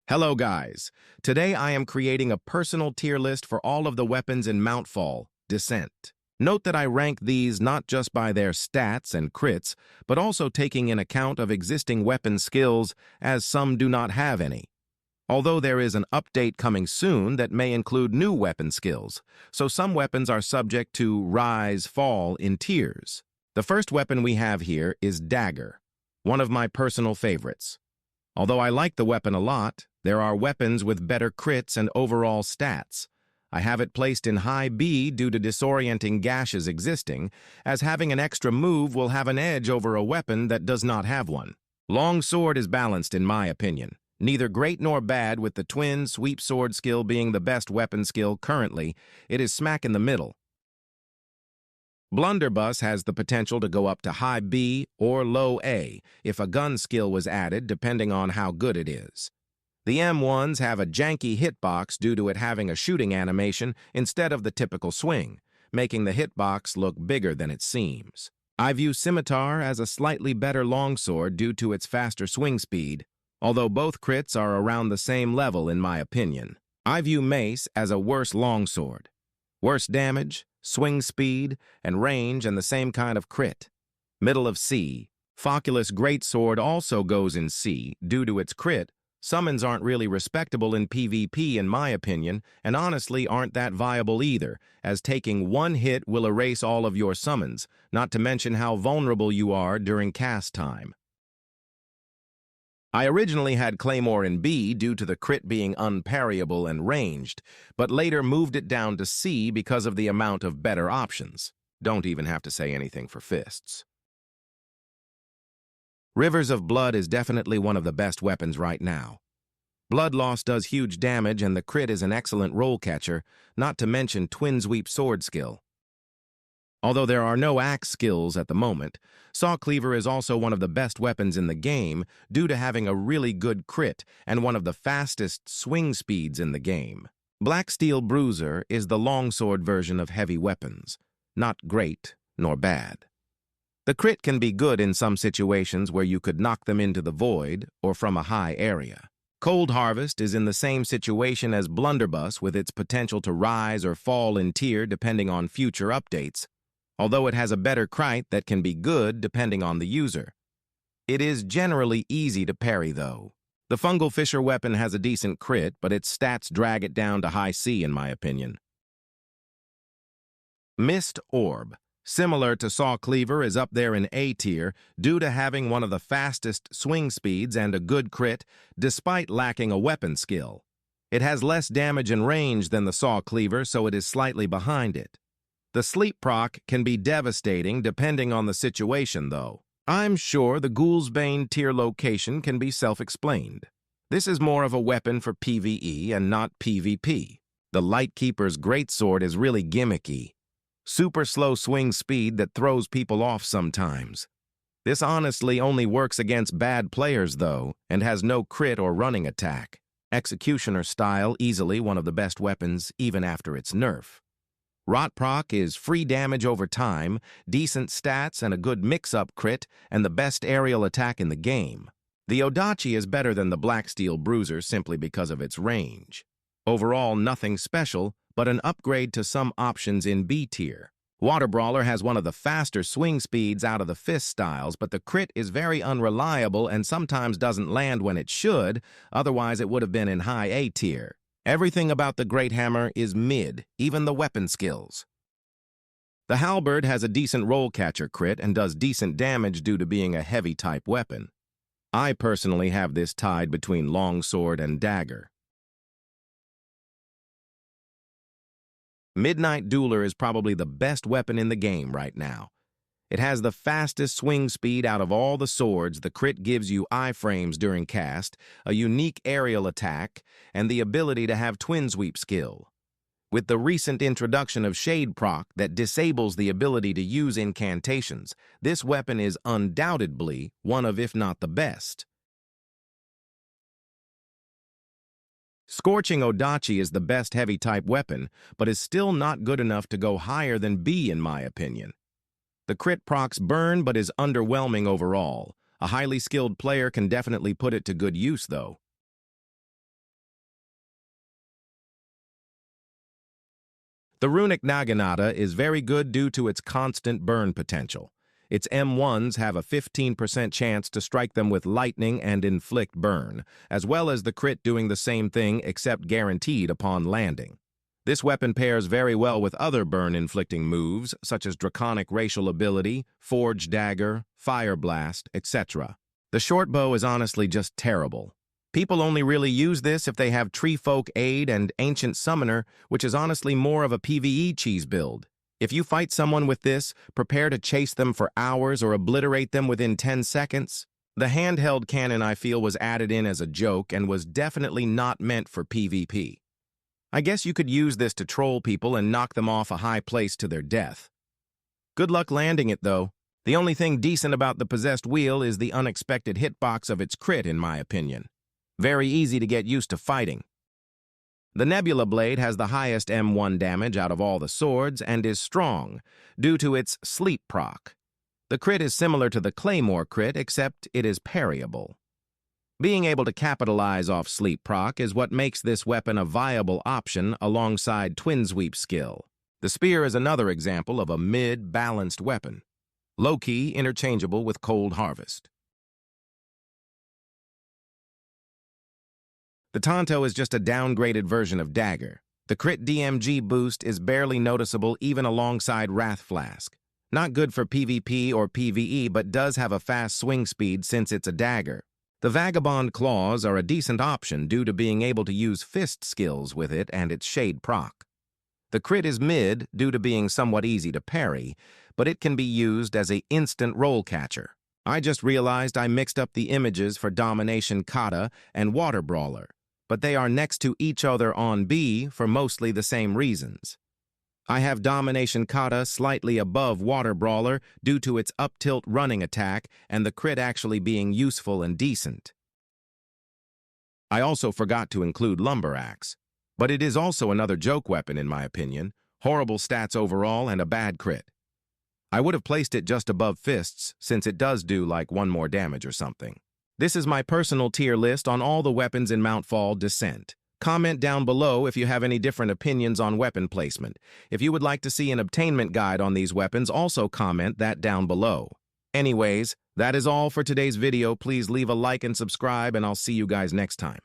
Hello guys, today I am creating a personal tier list for all of the weapons in Mountfall, Descent. Note that I rank these not just by their stats and crits, but also taking in account of existing weapon skills, as some do not have any. Although there is an update coming soon that may include new weapon skills, so some weapons are subject to rise-fall in tiers. The first weapon we have here is Dagger, one of my personal favorites. Although I like the weapon a lot, there are weapons with better crits and overall stats. I have it placed in high B due to disorienting gashes existing, as having an extra move will have an edge over a weapon that does not have one. Long Sword is balanced in my opinion. Neither great nor bad, with the twin sweep sword skill being the best weapon skill currently. It is smack in the middle. Blunderbuss has the potential to go up to high B or low A if a gun skill was added, depending on how good it is. The M1s have a janky hitbox due to it having a shooting animation instead of the typical swing, making the hitbox look bigger than it seems. I view Scimitar as a slightly better longsword due to its faster swing speed, although both crits are around the same level in my opinion. I view Mace as a worse longsword. Worse damage, swing speed, and range, and the same kind of crit. Middle of C. Focculus Greatsword also goes in C due to its crit. Summons aren't really respectable in PvP in my opinion, and honestly aren't that viable either, as taking one hit will erase all of your summons, not to mention how vulnerable you are during cast time. I originally had Claymore in B due to the crit being unparryable and ranged, but later moved it down to C because of the amount of better options. Don't even have to say anything for fists. Rivers of Blood is definitely one of the best weapons right now. Blood loss does huge damage and the crit is an excellent roll catcher, not to mention twin sweep sword skill. Although there are no axe skills at the moment, Saw Cleaver is also one of the best weapons in the game due to having a really good crit and one of the fastest swing speeds in the game. Black Steel Bruiser is the longsword version of heavy weapons. Not great nor bad. The crit can be good in some situations where you could knock them into the void or from a high area. Cold Harvest is in the same situation as Blunderbuss with its potential to rise or fall in tier depending on future updates, although it has a better crit that can be good depending on the user. It is generally easy to parry though. The Fungal Fisher weapon has a decent crit, but its stats drag it down to high C in my opinion. Mist Orb, similar to Saw Cleaver, is up there in A tier due to having one of the fastest swing speeds and a good crit despite lacking a weapon skill. It has less damage and range than the Saw Cleaver, so it is slightly behind it. The sleep proc can be devastating depending on the situation, though. I'm sure the Ghoul's Bane tier location can be self-explained. This is more of a weapon for PvE and not PvP. The Lightkeeper's Greatsword is really gimmicky. Super slow swing speed that throws people off sometimes. This honestly only works against bad players, though, and has no crit or running attack. Executioner style, easily one of the best weapons even after its nerf. Rot proc is free damage over time, decent stats and a good mix-up crit, and the best aerial attack in the game. The Odachi is better than the Black Steel Bruiser simply because of its range. Overall, nothing special, but an upgrade to some options in B tier. Water Brawler has one of the faster swing speeds out of the fist styles, but the crit is very unreliable and sometimes doesn't land when it should, otherwise it would have been in high A tier. Everything about the Great Hammer is mid, even the weapon skills. The Halberd has a decent roll catcher crit and does decent damage due to being a heavy type weapon. I personally have this tied between Longsword and Dagger. Midnight Dueler is probably the best weapon in the game right now. It has the fastest swing speed out of all the swords, the crit gives you iframes during cast, a unique aerial attack, and the ability to have twin sweep skill. With the recent introduction of Shade proc that disables the ability to use incantations, this weapon is undoubtedly one of, if not the best. Scorching Odachi is the best heavy-type weapon, but is still not good enough to go higher than B in my opinion. The crit procs burn, but is underwhelming overall. A highly skilled player can definitely put it to good use, though. The runic Naginata is very good due to its constant burn potential. Its M1s have a 15% chance to strike them with lightning and inflict burn, as well as the crit doing the same thing except guaranteed upon landing. This weapon pairs very well with other burn-inflicting moves, such as Draconic Racial Ability, Forge Dagger, Fire Blast, etc. The short bow is honestly just terrible. People only really use this if they have Tree Folk Aid and Ancient Summoner, which is honestly more of a PvE cheese build. If you fight someone with this, prepare to chase them for hours or obliterate them within 10 seconds. The handheld cannon, I feel, was added in as a joke and was definitely not meant for PvP. I guess you could use this to troll people and knock them off a high place to their death. Good luck landing it, though. The only thing decent about the possessed wheel is the unexpected hitbox of its crit, in my opinion. Very easy to get used to fighting. The Nebula Blade has the highest M1 damage out of all the swords and is strong, due to its sleep proc. The crit is similar to the Claymore crit, except it is parryable. Being able to capitalize off sleep proc is what makes this weapon a viable option alongside Twin Sweep skill. The spear is another example of a mid-balanced weapon. Low-key interchangeable with Cold Harvest. The Tonto is just a downgraded version of Dagger. The crit DMG boost is barely noticeable even alongside Wrath Flask. Not good for PvP or PvE, but does have a fast swing speed since it's a dagger. The Vagabond Claws are a decent option due to being able to use fist skills with it and its shade proc. The crit is mid due to being somewhat easy to parry, but it can be used as an instant roll catcher. I just realized I mixed up the images for Domination Kata and Water Brawler, but they are next to each other on B for mostly the same reasons. I have Domination Kata slightly above Water Brawler due to its up-tilt running attack and the crit actually being useful and decent. I also forgot to include Lumber Axe, but it is also another joke weapon in my opinion, horrible stats overall and a bad crit. I would have placed it just above Fists since it does do like 1 more damage or something. This is my personal tier list on all the weapons in Mountfall Descent. Comment down below if you have any different opinions on weapon placement. If you would like to see an obtainment guide on these weapons, also comment that down below. Anyways, that is all for today's video. Please leave a like and subscribe, and I'll see you guys next time.